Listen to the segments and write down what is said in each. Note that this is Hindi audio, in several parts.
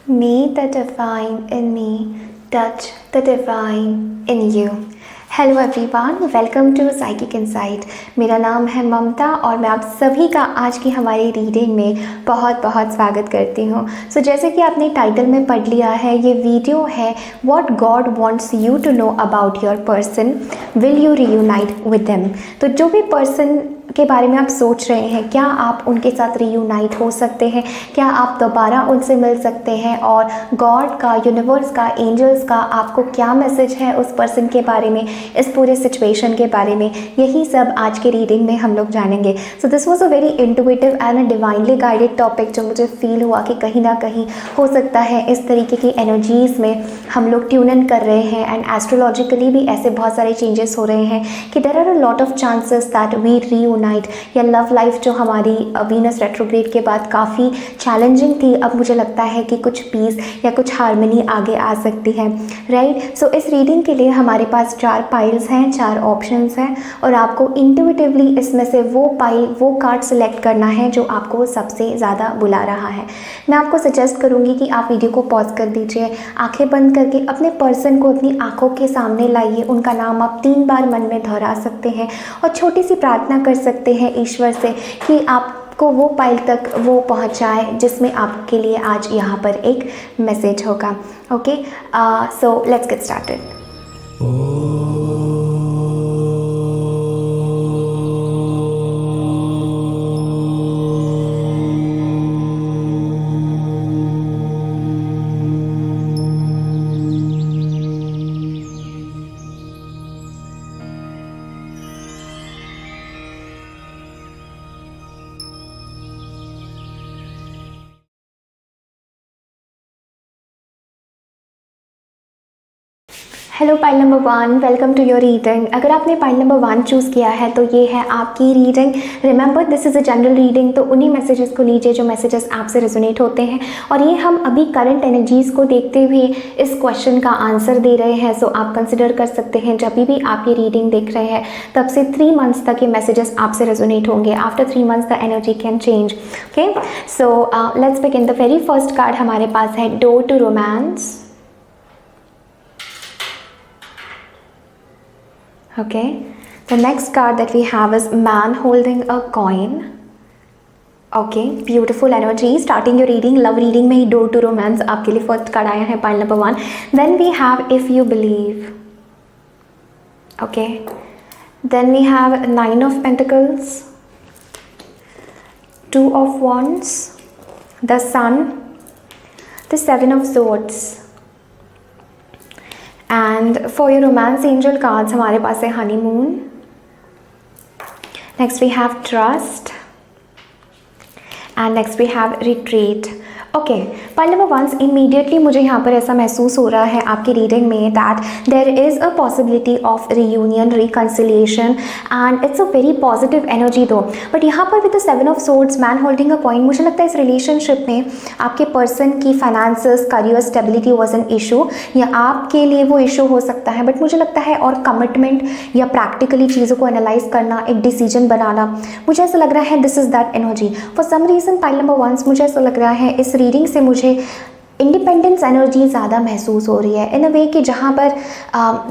May the divine in me touch the divine in you. Hello everyone, welcome to psychic insight. मेरा नाम है ममता और मैं आप सभी का आज की हमारी रीडिंग में बहुत बहुत स्वागत करती हूँ। जैसे कि आपने टाइटल में पढ़ लिया है, ये वीडियो है what God wants you to know about your person, will you reunite with them. तो जो भी पर्सन के बारे में आप सोच रहे हैं, क्या आप उनके साथ रीयूनाइट हो सकते हैं, क्या आप दोबारा उनसे मिल सकते हैं, और गॉड का, यूनिवर्स का, एंजल्स का आपको क्या मैसेज है उस पर्सन के बारे में, इस पूरे सिचुएशन के बारे में, यही सब आज के रीडिंग में हम लोग जानेंगे। So this was a very intuitive and a divinely guided topic, जो मुझे फील हुआ कि कहीं ना कहीं हो सकता है इस तरीके की एनर्जीज़ में हम लोग ट्यून इन कर रहे हैं। एंड एस्ट्रोलॉजिकली भी ऐसे बहुत सारे चेंजेस हो रहे हैं कि there are a lot of chances that we reunite, या लव लाइफ जो हमारी वीनस रेट्रोग्रेड के बाद काफ़ी चैलेंजिंग थी, अब मुझे लगता है कि कुछ पीस या कुछ हार्मनी आगे आ सकती है, राइट। सो इस रीडिंग के लिए हमारे पास 4 पाइल्स हैं, 4 ऑप्शंस हैं, और आपको इंट्यूटिवली इसमें से वो कार्ड सेलेक्ट करना है जो आपको सबसे ज़्यादा बुला रहा है। मैं आपको सजेस्ट करूँगी कि आप वीडियो को पॉज कर दीजिए, आंखें बंद करके अपने पर्सन को अपनी आंखों के सामने लाइए, उनका नाम आप 3 बार मन में दोहरा सकते हैं और छोटी सी प्रार्थना कर सकते हैं ईश्वर से कि आपको वो पाइल तक वो पहुंचाए जिसमें आपके लिए आज यहाँ पर एक मैसेज होगा। Okay, so let's get started. Hello pile number 1, welcome to your reading. अगर आपने पाइल नंबर 1 चूज़ किया है तो ये है आपकी reading. Remember this is a general reading, तो उन्हीं मैसेजेस को लीजिए जो मैसेजेस आपसे रेजोनेट होते हैं, और ये हम अभी करंट एनर्जीज़ को देखते हुए इस क्वेश्चन का आंसर दे रहे हैं। सो आप कंसिडर कर सकते हैं जब भी आप ये रीडिंग देख रहे हैं तब से 3 मंथ्स तक ये मैसेजेस आपसे रेजोनेट होंगे। After 3 months the energy can change. Okay, so let's begin. The very first card हमारे पास है door to romance. Okay, the next card that we have is man holding a coin. Okay, beautiful energy. Starting your reading, love reading में ही door to romance आपके लिए first card आया है, pile number 1. Then we have if you believe. Okay, then we have 9 of Pentacles, 2 of Wands, the Sun, the 7 of Swords. And for your romance angel cards हमारे पास है honeymoon, next we have trust, and next we have retreat. Okay, pile number 1, immediately मुझे यहाँ पर ऐसा महसूस हो रहा है आपकी रीडिंग में that there is a possibility of reunion, reconciliation, and it's a very positive energy though. But यहाँ पर with the 7 of swords, man holding a coin, मुझे लगता है इस रिलेशनशिप में आपके पर्सन की finances, career stability was an issue, या आपके लिए वो इशू हो सकता है। बट मुझे लगता है और कमिटमेंट या प्रैक्टिकली चीज़ों को एनालाइज करना, एक डिसीजन बनाना, मुझे ऐसा लग रहा है this is that energy. For some reason pile number 1 मुझे ऐसा लग रहा है इस रीडिंग से मुझे इंडिपेंडेंस एनर्जी ज़्यादा महसूस हो रही है, इन अ वे कि जहाँ पर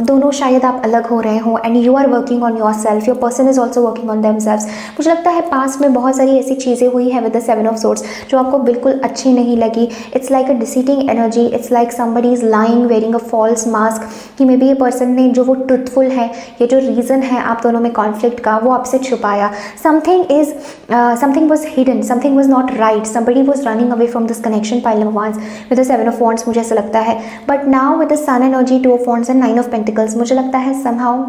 दोनों शायद आप अलग हो रहे हो and you are working on your self, your person is also working on themselves. मुझे लगता है पास्ट में बहुत सारी ऐसी चीज़ें हुई है विद द 7 ऑफ सोर्ड्स जो आपको बिल्कुल अच्छी नहीं लगी। It's like a deceiving energy, it's like somebody is lying wearing a false mask, कि मे बी ये पर्सन ने जो वो ट्रुथफुल है, ये जो रीज़न है आप दोनों में कॉन्फ्लिक्ट का, वो आपसे छुपाया। Something was hidden, something was not right, somebody was running away from this connection. Pile number 1 with the 7 of wands मुझे ऐसा लगता है, but now with the sun energy, 2 of wands and 9 of pentacles, मुझे लगता है somehow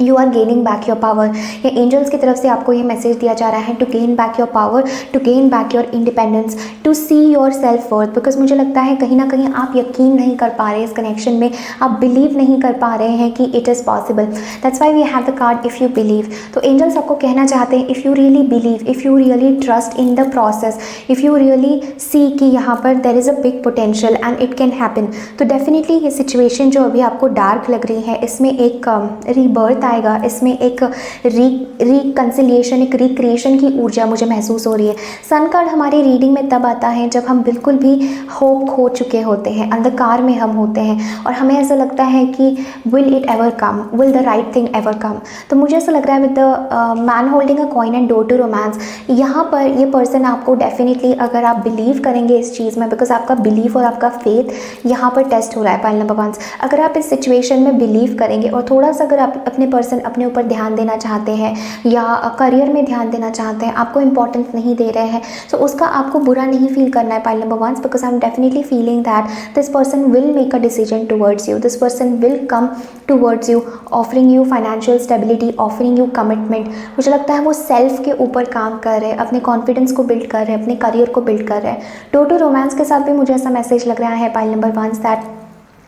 you are gaining back your power, या एंजल्स की तरफ से आपको ये मैसेज दिया जा रहा है to gain back your power, to gain back your independence, to see your self worth. Because मुझे लगता है कहीं ना कहीं आप यकीन नहीं कर पा रहे इस कनेक्शन में, आप बिलीव नहीं कर पा रहे हैं कि it is possible. That's why we have the card if you believe. तो एंजल्स आपको कहना चाहते हैं if you really believe, if you really trust in the process, if you really see कि यहाँ पर there is a big potential and it can happen, तो डेफिनेटली ये सिचुएशन जो अभी आपको डार्क लग रही है इसमें एक रीबर्थ आएगा, इसमें एक रिकन्सिलिएशन, एक रिक्रिएशन की ऊर्जा मुझे महसूस हो रही है। सन कार्ड हमारी रीडिंग में तब आता है जब हम बिल्कुल भी होप खो चुके होते हैं, अंधकार में हम होते हैं और हमें ऐसा लगता है कि will it ever come, will the right thing ever come. तो मुझे ऐसा लग रहा है with the man holding a coin and door to romance, यहाँ पर ये पर्सन आपको डेफिनेटली, अगर आप बिलीव करेंगे इस चीज़ में, बिकॉज आपका बिलीव और आपका फेथ यहाँ पर टेस्ट हो रहा है पाइल नंबर 1। अगर आप इस सिचुएशन में बिलीव करेंगे और थोड़ा सा अगर आप अपने पर्सन अपने ऊपर ध्यान देना चाहते हैं या करियर में ध्यान देना चाहते हैं, आपको इंपॉर्टेंस नहीं दे रहे हैं, तो उसका आपको बुरा नहीं फील करना है pile number 1, because I am definitely feeling that this person will make a decision towards you, this person will come towards you, offering you financial stability, offering you commitment. मुझे लगता है वो सेल्फ के ऊपर काम कर रहे हैं, अपने कॉन्फिडेंस को बिल्ड कर रहे हैं, अपने करियर को बिल्ड कर रहे हैं। डोर टू रोमांस के साथ भी मुझे ऐसा मैसेज लग रहा है pile number 1 that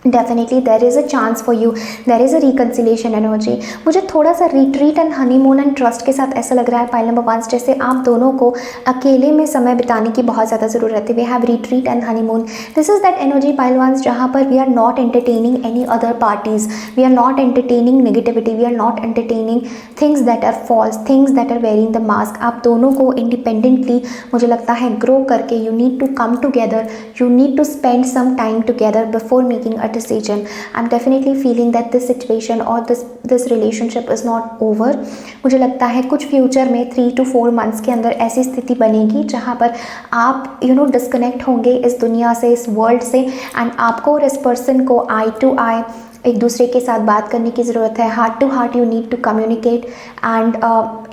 definitely there is a chance for you, there is a reconciliation energy. मुझे थोड़ा सा retreat and honeymoon and trust के साथ ऐसा लग रहा है पाइल नंबर 1, जैसे आप दोनों को अकेले में समय बिताने की बहुत ज़्यादा ज़रूरत है। We have retreat and honeymoon, this is that energy pile 1 जहाँ पर we are not entertaining any other parties, we are not entertaining negativity, we are not entertaining things that are false, things that are wearing the mask. आप दोनों को इंडिपेंडेंटली मुझे लगता है ग्रो करके you need to come together, you need to spend some time together before making a decision. I'm definitely feeling that this situation or this relationship is not over। मुझे लगता है कुछ फ्यूचर में 3 to 4 मंथ्स के अंदर ऐसी स्थिति बनेगी जहाँ पर आप डिस्कनेक्ट होंगे इस दुनिया से, इस वर्ल्ड से, एंड आपको और इस पर्सन को आई टू आई एक दूसरे के साथ बात करने की ज़रूरत है। Heart to heart you need to communicate and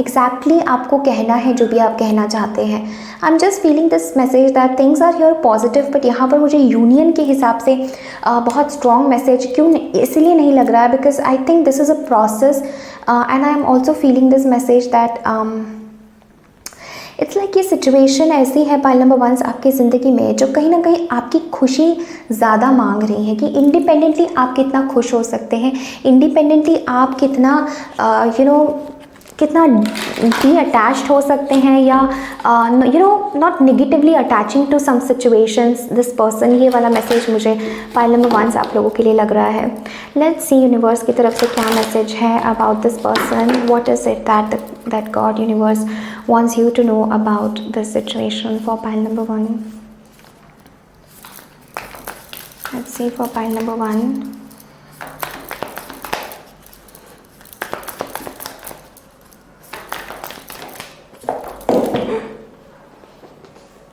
exactly आपको कहना है जो भी आप कहना चाहते हैं। I am just feeling this message that things are here positive, but यहाँ पर मुझे यूनियन के हिसाब से बहुत स्ट्रॉन्ग मैसेज क्यों इसलिए नहीं लग रहा है, because I think this is a process and I am also feeling this message that it's like ये सिचुएशन ऐसी है पाइल नंबर 1 आपकी ज़िंदगी में जो कहीं ना कहीं आपकी खुशी ज़्यादा मांग रही है कि इंडिपेंडेंटली आप कितना खुश हो सकते हैं, इंडिपेंडेंटली आप कितना कितना डी अटैच्ड हो सकते हैं, या not negatively attaching to some situations this person. ये वाला मैसेज मुझे पाइल नंबर 1 आप लोगों के लिए लग रहा है। लेट्स सी यूनिवर्स की तरफ से क्या मैसेज है about this person, what is it that God universe wants you to know about this situation for pile number 1. Let's see for pile number 1.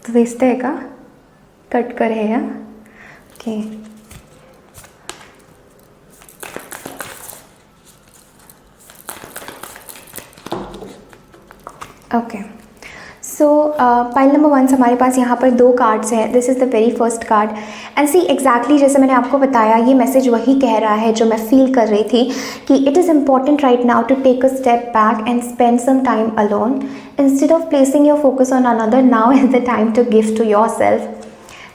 तो दिसते है का कट कर है okay okay so pile number 1 हमारे पास यहाँ पर 2 कार्ड्स हैं। This is the very first card and see exactly जैसे मैंने आपको बताया ये मैसेज वही कह रहा है जो मैं फील कर रही थी कि it is important right now to take a step back and spend some time alone instead of placing your focus on another. Now is the time to give to yourself.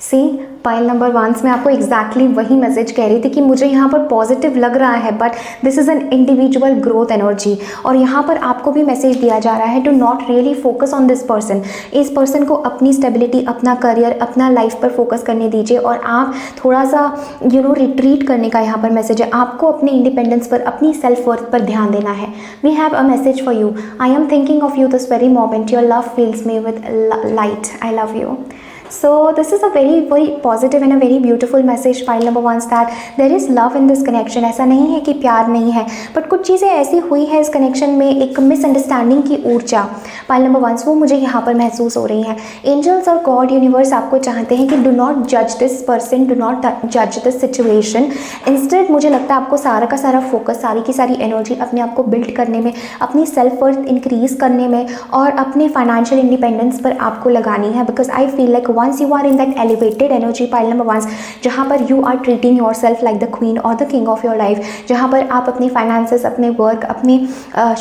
See pile number 1 में आपको एग्जैक्टली वही मैसेज कह रही थी कि मुझे यहाँ पर पॉजिटिव लग रहा है but this is an individual growth energy, और यहाँ पर आपको भी मैसेज दिया जा रहा है to not really focus on this person. इस पर्सन को अपनी स्टेबिलिटी, अपना करियर, अपना लाइफ पर फोकस करने दीजिए और आप थोड़ा सा रिट्रीट करने का यहाँ पर मैसेज है। आपको अपने इंडिपेंडेंस पर, अपनी सेल्फ वर्थ पर ध्यान देना है। We have a message for you, I am thinking of you this very moment, your love fills me with light, I love you. So this is a very positive and a very beautiful message pile number 1 that there is love in this connection। ऐसा नहीं है कि प्यार नहीं है, बट कुछ चीज़ें ऐसी हुई है इस कनेक्शन में, एक मिसअंडरस्टैंडिंग की ऊर्जा पाइल नंबर 1 वो मुझे यहाँ पर महसूस हो रही है। एंजल्स और गॉड यूनिवर्स आपको चाहते हैं कि डू नॉट जज दिस पर्सन, डू नॉट जज दिस सिचुएशन। इंस्टेड मुझे लगता है आपको सारा का सारा फोकस, सारी की सारी एनर्जी अपने आप को बिल्ड करने में, अपनी सेल्फ वर्थ इंक्रीज करने में और अपने फाइनेंशियल इंडिपेंडेंस पर आपको लगानी है। Because I feel like once you are in that elevated energy pile number 1 जहाँ पर you are treating yourself like the queen or the king of your life, जहाँ पर आप अपनी finances, अपने work, अपने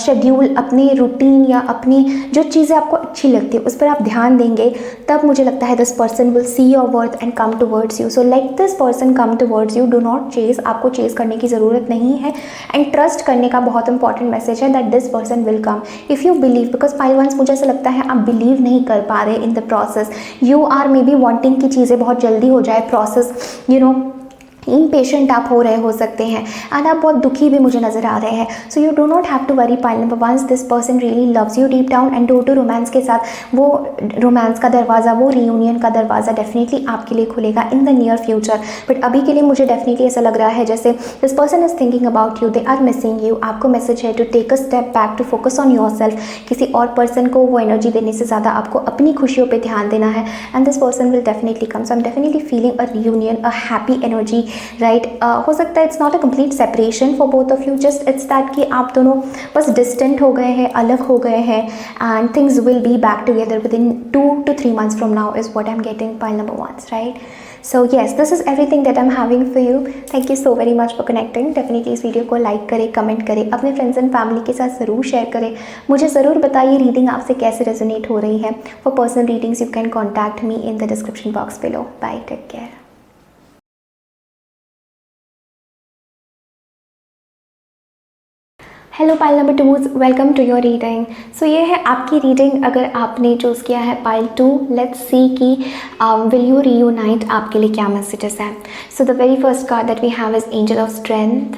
schedule, अपने routine या अपनी जो चीज़ें आपको अच्छी लगती है उस पर आप ध्यान देंगे, तब मुझे लगता है this person will see your worth and come towards you। So let this person come towards you, do not chase। आपको chase करने की ज़रूरत नहीं है and trust करने का बहुत important message है that this person will come if you believe। because pile 1 मुझे ऐसा लगता है आप believe नहीं कर पा रहे in the process, you are maybe wanting कि चीज़ें बहुत जल्दी हो जाए, प्रोसेस इम्पेशेंट आप हो रहे हो सकते हैं एंड आप बहुत दुखी भी मुझे नज़र आ रहे हैं. So you do not have to worry pile number once. This person really loves you deep down and door to romance के साथ वो रोमांस का दरवाज़ा, वो रीयूनियन का दरवाज़ा डेफिनेटली आपके लिए खुलेगा in the near future. But अभी के लिए मुझे डेफिनेटली ऐसा लग रहा है जैसे this person is thinking about you, they are missing you. आपको मैसेज है to take a step back, to focus on your self. किसी और पर्सन को वो एनर्जी देने से ज़्यादा आपको अपनी खुशियों पर ध्यान देना है and this person will definitely come. So I am definitely feeling a reunion, a happy energy, right. हो सकता है it's not a complete separation for both of you, just it's that कि आप दोनों बस डिस्टेंट हो गए हैं, अलग हो गए हैं and things will be back together with in 2 to 3 months from now is what I'm getting pile number ones, right? So yes, this is everything that I'm having for you. Thank you so very much for connecting. Definitely इस वीडियो को लाइक करें, कमेंट करें, अपने फ्रेंड्स एंड फैमिली के साथ ज़रूर शेयर करें. मुझे ज़रूर बताइए रीडिंग आपसे कैसे रेजोनेट हो रही है. For personal readings you can contact me in the description box below. Bye, take care. Hello pile number 2, welcome to your reading. So ये है आपकी रीडिंग अगर आपने चूज़ किया है पाइल 2. लेट्स सी कि विल यू रीयूनाइट, आपके लिए क्या मैसेजेस हैं. So the very first card that we have is angel of strength.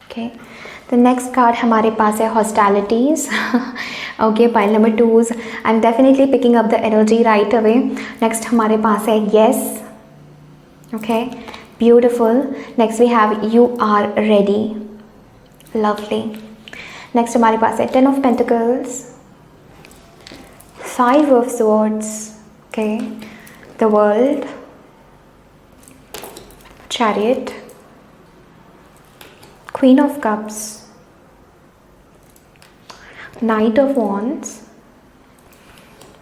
Okay, the next card हमारे पास है hostilities. Okay pile number 2, I am definitely picking up the energy right away. Next हमारे पास है yes. Okay, beautiful. Next we have you are ready. Lovely. Next हमारे पास है 10 of Pentacles, 5 of Swords, okay, the World, Chariot, Queen of Cups, Knight of Wands.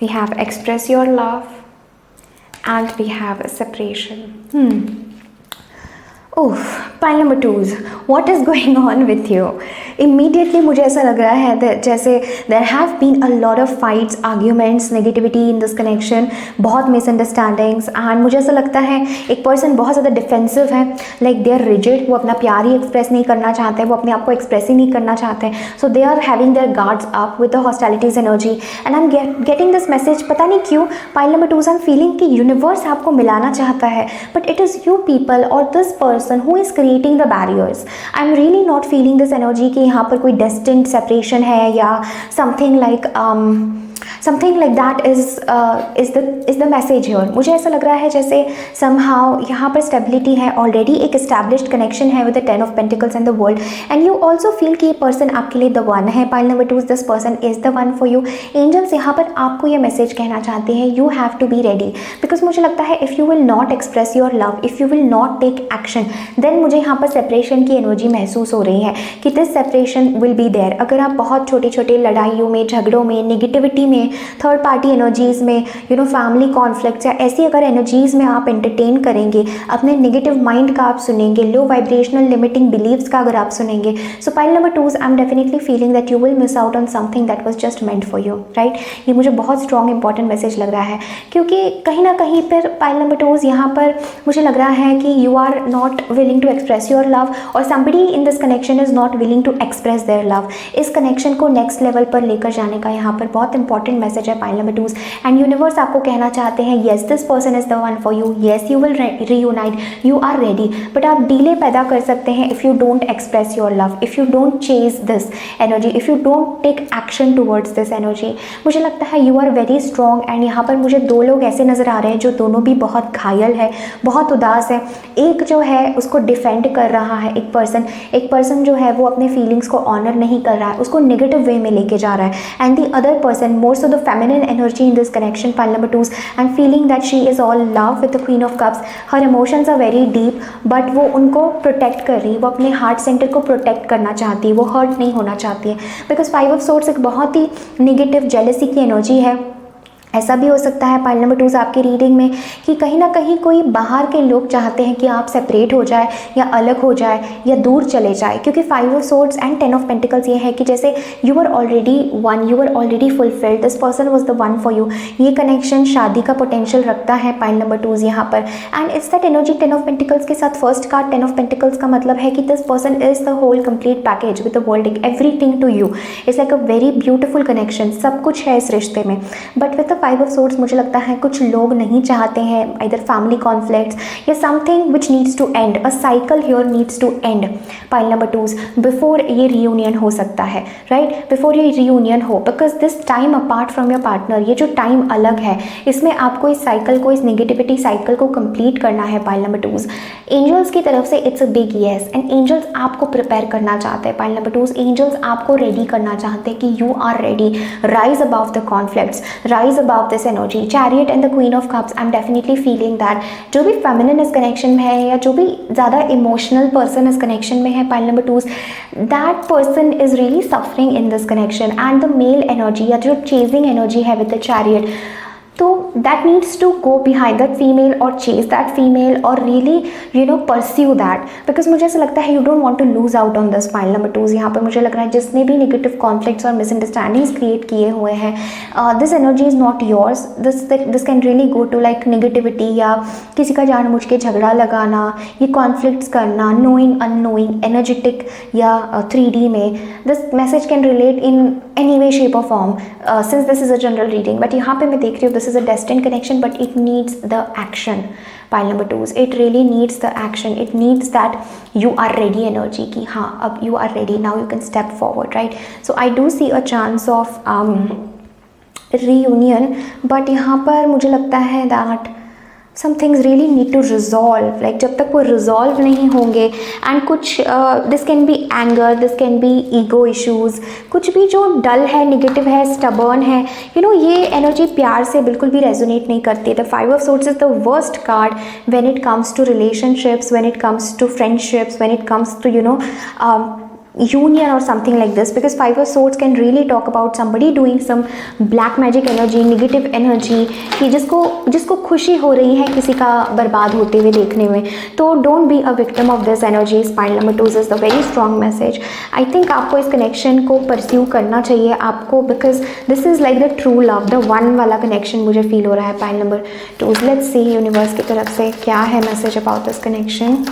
We have express your love and we have a separation. Pile number 2, what is going on with you. Immediately मुझे ऐसा लग रहा है जैसे there have been a lot of fights, arguments, negativity in this connection, बहुत मिसअंडरस्टैंडिंग्स एंड मुझे ऐसा लगता है एक पर्सन बहुत ज़्यादा डिफेंसिव है, लाइक दे आर रिजिड. वो अपना प्यार ही एक्सप्रेस नहीं करना चाहते, वो अपने आप को एक्सप्रेस ही नहीं करना चाहते. So they are having their guards up with the hostilities energy and I am getting this message. पता नहीं क्यों pile number 2 I am feeling कि यूनिवर्स आपको मिलाना चाहता है but it is you people और this person who is creating the barriers. I'm really not feeling this energy कि यहाँ पर कोई destined separation है या something like that is the message here. मुझे ऐसा लग रहा है जैसे somehow यहाँ पर stability है, already एक established connection है with the 10 of Pentacles and the World and you also feel कि ये person आपके लिए the one है. Pile number 2, this person is the one for you. Angels यहाँ पर आपको ये message कहना चाहते हैं you have to be ready because मुझे लगता है if you will not express your love, if you will not take action, then मुझे यहाँ पर separation की energy महसूस हो रही है कि this separation will be there. अगर आप बहुत छोटे छोटे लड़ाइयों में, झगड़ों में, नेगेटिविटी में, थर्ड पार्टी एनर्जीज़ में, फैमिली कॉन्फ्लिक्ट्स या ऐसी अगर एनर्जीज़ में आप एंटरटेन करेंगे, अपने नेगेटिव माइंड का आप सुनेंगे, लो वाइब्रेशनल लिमिटिंग बिलीव्स का अगर आप सुनेंगे, सो pile number 2 I am definitely feeling that you will miss out on something that was just meant for you, right. ये मुझे बहुत स्ट्रॉन्ग इंपॉर्टेंट मैसेज लग रहा है क्योंकि कहीं ना कहीं पर पाइल नंबर 2 यहाँ पर मुझे लग रहा है कि you are not willing to express your love और somebody in this connection is not willing to express their love. इस कनेक्शन को नेक्स्ट लेवल पर लेकर जाने का यहाँ पर बहुत इंपॉर्टेंट मैसेज है पाइल नंबर 2 एंड यूनिवर्स आपको कहना चाहते हैं yes this person is the one for you, yes you will reunite, you are ready. But आप डिले पैदा कर सकते हैं if you don't express your love, if you don't chase this energy, if you don't take action towards this energy. मुझे लगता है you are very strong and यहाँ पर मुझे 2 लोग ऐसे नज़र आ रहे हैं जो दोनों भी बहुत घायल है, बहुत उदास है. एक जो है उसको डिफेंड कर रहा है, एक पर्सन जो है वो अपने फीलिंग्स को ऑनर नहीं कर रहा है, उसको नेगेटिव वे में लेके जा रहा है and the other person more so the feminine energy in this connection pile number 2 I am feeling that she is all love with the queen of cups. Her emotions are very deep but वो उनको प्रोटेक्ट कर रही है, वो अपने हार्ट सेंटर को प्रोटेक्ट करना चाहती है, वो हर्ट नहीं होना चाहती है बिकॉज 5 ऑफ सोर्ड्स एक बहुत ही नेगेटिव जेलसी की एनर्जी है. ऐसा भी हो सकता है पाइल नंबर 2 आपकी रीडिंग में कि कहीं ना कहीं कोई बाहर के लोग चाहते हैं कि आप सेपरेट हो जाए या अलग हो जाए या दूर चले जाए क्योंकि 5 of swords and 10 of pentacles ये है कि जैसे you are already one, you are already fulfilled, this person was the one for you. ये कनेक्शन शादी का पोटेंशियल रखता है पाइल नंबर 2 यहाँ पर and it's that energy 10 of pentacles के साथ फर्स्ट कार्ड 10 ऑफ पेंटिकल्स का मतलब है कि this person is the whole complete package with the world, everything to you. It's like a very beautiful connection, सब कुछ है इस रिश्ते में. But with the five of swords मुझे लगता है कुछ लोग नहीं चाहते हैं इधर फैमिली कॉन्फ्लिक्ट्स या something which needs to end, a cycle here needs to end pile number 2 before ये रीयूनियन हो सकता है, राइट, बिफोर ये रीयूनियन हो, because this time apart from your partner, ये जो टाइम अलग है इसमें आपको इस साइकिल को, इस नेगेटिविटी साइकिल को कंप्लीट करना है पाइल नंबर 2। एंजल्स की तरफ से it's a big yes, and angels आपको प्रिपेयर करना चाहते हैं पाइल नंबर 2। एंजल्स आपको रेडी करना चाहते हैं कि you are ready, rise about the conflicts, rise about this energy. Chariot and the queen of cups, I am definitely feeling that जो भी फेमिनिन इस कनेक्शन में है या जो भी ज़्यादा इमोशनल पर्सन इस कनेक्शन में है pile number 2, that person is really suffering in this connection, and the male energy या जो चेजिंग एनर्जी है विद द चैरियट, तो that needs to go behind that female और चेज दैट फीमेल और रियली परस्यू दैट, बिकॉज मुझे ऐसा लगता है you don't want to lose out on this pile number 2। यहाँ पर मुझे लग रहा है जिसने भी नेगेटिव कॉन्फ्लिक्ट्स और मिसअंडरस्टैंडिंग्स क्रिएट किए हुए हैं, this energy is not yours, this can really go to like negativity या किसी का जानबूझ के झगड़ा लगाना, ये कॉन्फ्लिक्ट्स करना, नोइंग अननोइंग एनर्जेटिक या 3D में। This message can relate in any way shape or form, since this is a general reading, but यहाँ पे मैं देख रही हूँ this is a destined connection, but it needs the action pile number 2, it really needs the action, it needs that you are ready energy कि हाँ अब you are ready, now you can step forward, right? So I do see a chance of reunion, but यहाँ पर मुझे लगता है that some things really need to resolve, like जब तक वो resolve नहीं होंगे, and कुछ this can be anger, this can be ego issues, कुछ भी जो dull है, negative है, stubborn है, ये energy प्यार से बिल्कुल भी resonate नहीं करती। The Five of Swords is the worst card when it comes to relationships, when it comes to friendships, when it comes to union or something like this, because Five of Swords can really talk about somebody doing some black magic energy, negative energy कि जिसको खुशी हो रही है किसी का बर्बाद होते हुए देखने में। तो don't be a victim of this energy, pile number 2 is the very strong message। I think आपको इस कनेक्शन को परस्यू करना चाहिए आपको, because this is like the true love, the one वाला कनेक्शन मुझे फील हो रहा है pile number 2। Let's see universe की तरफ से क्या है message about this connection.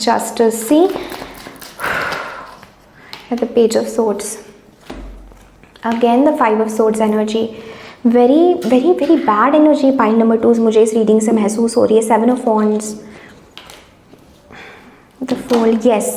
Justice, see at the Page of Swords, again the Five of Swords energy, very very very bad energy pile number 2 मुझे इस रीडिंग से महसूस हो रही है। Seven of Wands, the Fool, yes,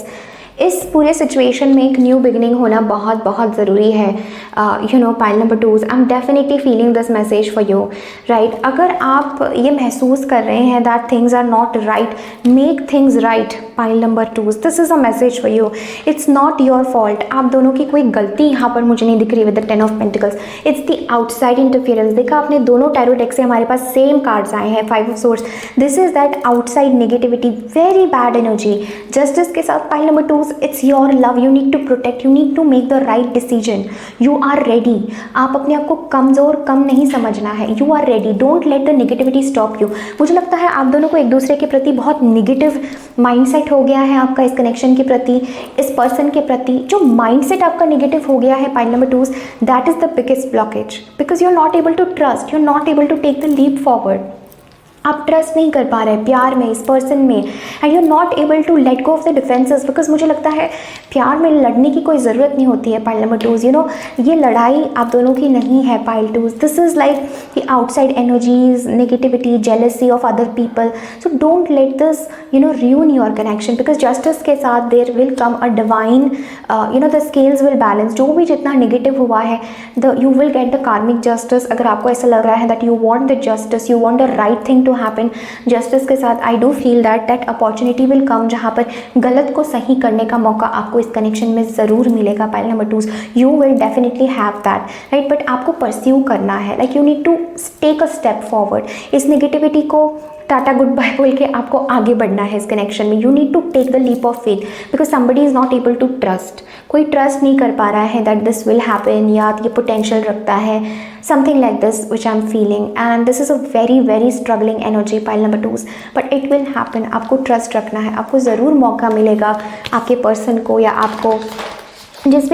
इस पूरे सिचुएशन में एक न्यू बिगिनिंग होना बहुत बहुत ज़रूरी है। Pile number 2, I am definitely feeling this message for you, right. अगर आप ये महसूस कर रहे हैं that things are not right, make things right pile number 2, this is a message for you. It's not your fault, आप दोनों की कोई गलती यहाँ पर मुझे नहीं दिख रही with the 10 of pentacles, it's the outside interference. देखा आपने दोनों टैरो डेक से हमारे पास सेम कार्ड्स आए हैं, five of swords, this is that outside negativity, very bad energy. Justice के साथ pile number 2, it's your love, you need to protect, you need to make the right decision, you are ready. आप अपने आप को कमज़ोर कम नहीं समझना है, you are ready, don't let the negativity stop you. मुझे लगता है आप दोनों को एक दूसरे के प्रति बहुत नेगेटिव माइंडसेट हो गया है आपका इस कनेक्शन के प्रति, इस पर्सन के प्रति। जो माइंडसेट आपका नेगेटिव हो गया है pile number 2, that is the biggest blockage, because you are not able to trust, you are not able to take the leap forward. आप ट्रस्ट नहीं कर पा रहे प्यार में, इस पर्सन में, and you are not able to let go of the defences, because मुझे लगता है प्यार में लड़ने की कोई ज़रूरत नहीं होती है पाइल नंबर 2। ये लड़ाई आप दोनों की नहीं है pile 2। This is like the outside energies, negativity, jealousy of other people. So don't let this ruin your connection, because justice के साथ there will come a divine the scales will balance। जो भी जितना नेगेटिव हुआ है you will get the karmic justice। अगर आपको ऐसा लग रहा है that you want the justice, you want the right thing to happen, justice के साथ I do feel that opportunity will come, जहाँ पर गलत को सही करने का मौका आपको इस कनेक्शन में ज़रूर मिलेगा pile number 2। you will definitely have that, right? But आपको परस्यू करना है, like you need to take a step forward। इस नेगेटिविटी को टाटा गुड बाय बोल के आपको आगे बढ़ना है इस कनेक्शन में। You need to take the leap of faith, because somebody is not able to trust. कोई ट्रस्ट नहीं कर पा रहा है दैट दिस विल हैपन, या ये पोटेंशियल रखता है, something like this which I am feeling, and this is a very very struggling energy pile number 2, but it will happen. आपको ट्रस्ट रखना है, आपको ज़रूर मौका मिलेगा आपके पर्सन को या आपको जिस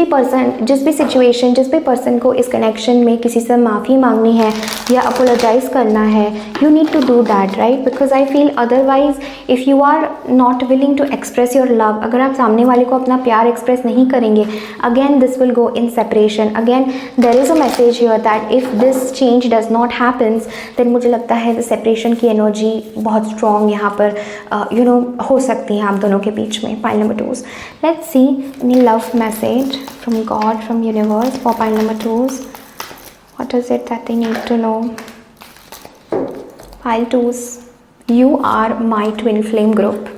भी सिचुएशन, जिस भी पर्सन को इस कनेक्शन में किसी से माफ़ी मांगनी है या अपोलोजाइज़ करना है, you need to do that, right? Because I feel otherwise if you are not willing to express your love, अगर आप सामने वाले को अपना प्यार एक्सप्रेस नहीं करेंगे, again this will go in separation. Again there is a message here that if this change does not happens then मुझे लगता है सेपरेशन की एनर्जी बहुत स्ट्रॉन्ग यहाँ पर हो सकती है आप दोनों के बीच में। Pile number 2, let's see any love message from God, from universe for pile number 2s. What is it that they need to know? Pile 2s, you are my twin flame group.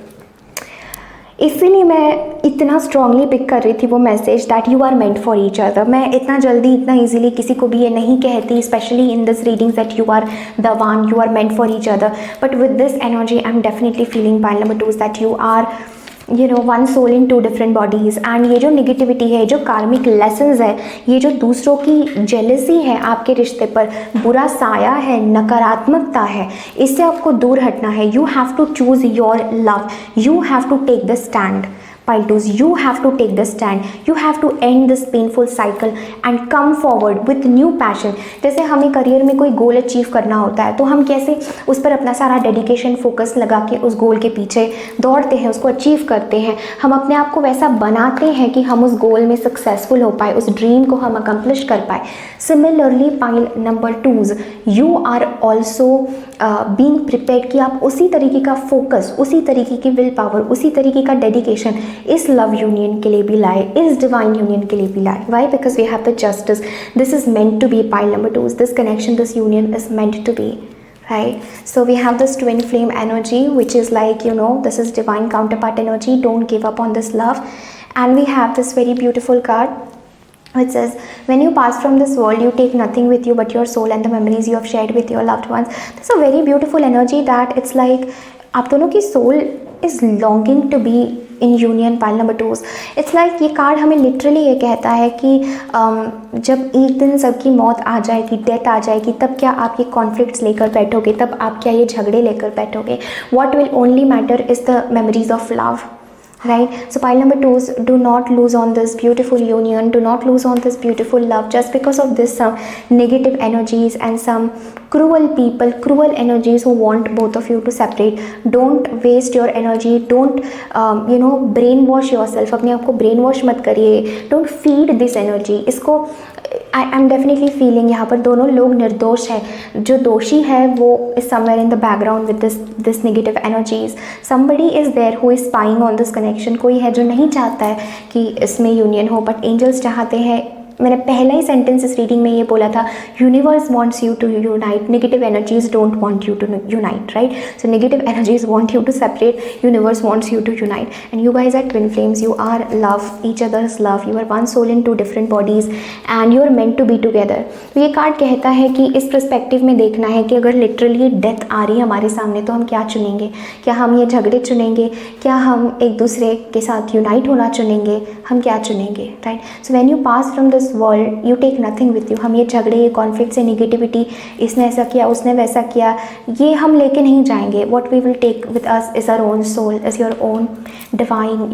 इसीलिए मैं इतना स्ट्रांगली पिक कर रही थी वो message that you are meant for each other. मैं इतना जल्दी, इतना इजीली किसी को भी ये नहीं कहती, specially in this readings, that you are the one, you are meant for each other. But with this energy I am definitely feeling pile number 2 that you are one soul in 2 different bodies. And ये जो निगेटिविटी है, जो कार्मिक लेसन्स है, ये जो दूसरों की जेलसी है आपके रिश्ते पर, बुरा साया है, नकारात्मकता है, इससे आपको दूर हटना है। You have to choose your love, you have to take the stand. Pile 2s, you have to take the stand, you have to end this painful cycle and come forward with new passion। जैसे हमें करियर में कोई गोल अचीव करना होता है तो हम कैसे उस पर अपना सारा डेडिकेशन, फोकस लगा के उस गोल के पीछे दौड़ते हैं, उसको अचीव करते हैं, हम अपने आप को वैसा बनाते हैं कि हम उस गोल में सक्सेसफुल हो पाए, उस ड्रीम को हम अकम्प्लिश कर पाए। Similarly pile number 2s, you are also being prepared कि आप उसी तरीके का फोकस, उसी तरीके की विल पावर, उसी तरीके का डेडिकेशन इस लव यूनियन के लिए भी लाए, इस डिवाइन यूनियन के लिए भी लाए। Why? Because we have the justice, this is meant to be. Pile number 2, this connection, this union is meant to be, right? So we have this twin flame energy, which is like, this is divine counterpart energy. Don't give up on this love. And we have this very beautiful card which says, when you pass from this world, you take nothing with you but your soul and the memories you have shared with your loved ones. This is a very beautiful energy that it's like आप दोनों की soul is longing to be in union। Pile number 2, it's like ये कार्ड हमें लिटरली ये कहता है कि जब एक दिन सबकी मौत आ जाएगी, डेथ आ जाएगी, तब क्या आप ये कॉन्फ्लिक्ट्स लेकर बैठोगे, तब आप क्या ये झगड़े लेकर बैठोगे? What will only matter is the memories of love, right? So pile number 2s, do not lose on this beautiful union, do not lose on this beautiful love just because of this some negative energies and some cruel people, cruel energies who want both of you to separate. Don't waste your energy, don't brainwash yourself, अपने आप को brainwash मत करिए, don't feed this energy। इसको आई एम डेफिनेटली फीलिंग यहाँ पर दोनों लोग निर्दोष है, जो दोषी है वो is somewhere in the background with this negative energies. Somebody is there who is spying on this connection. कोई है जो नहीं चाहता है कि इसमें यूनियन हो, बट एंजल्स चाहते हैं। मैंने पहला ही सेंटेंस इस रीडिंग में ये बोला था, universe wants you to unite, negative energies don't want you to unite, right? So negative energies want you to separate, universe wants you to unite, and you guys are twin flames, you are love each others love, you are one soul in 2 different bodies and you are meant to be together. तो ये कार्ड कहता है कि इस पर्सपेक्टिव में देखना है कि अगर लिटरली डेथ आ रही है हमारे सामने तो हम क्या चुनेंगे? क्या हम ये झगड़े चुनेंगे? क्या हम एक दूसरे के साथ यूनाइट होना चुनेंगे? हम क्या चुनेंगे, right? So when you pass from this world you take nothing with you. हम ये झगड़े, ये कॉन्फ्लिक्ट से नेगेटिविटी, इसने ऐसा किया, उसने वैसा किया, ये हम लेके नहीं जाएंगे। What we will take with us is our own soul, is your own divine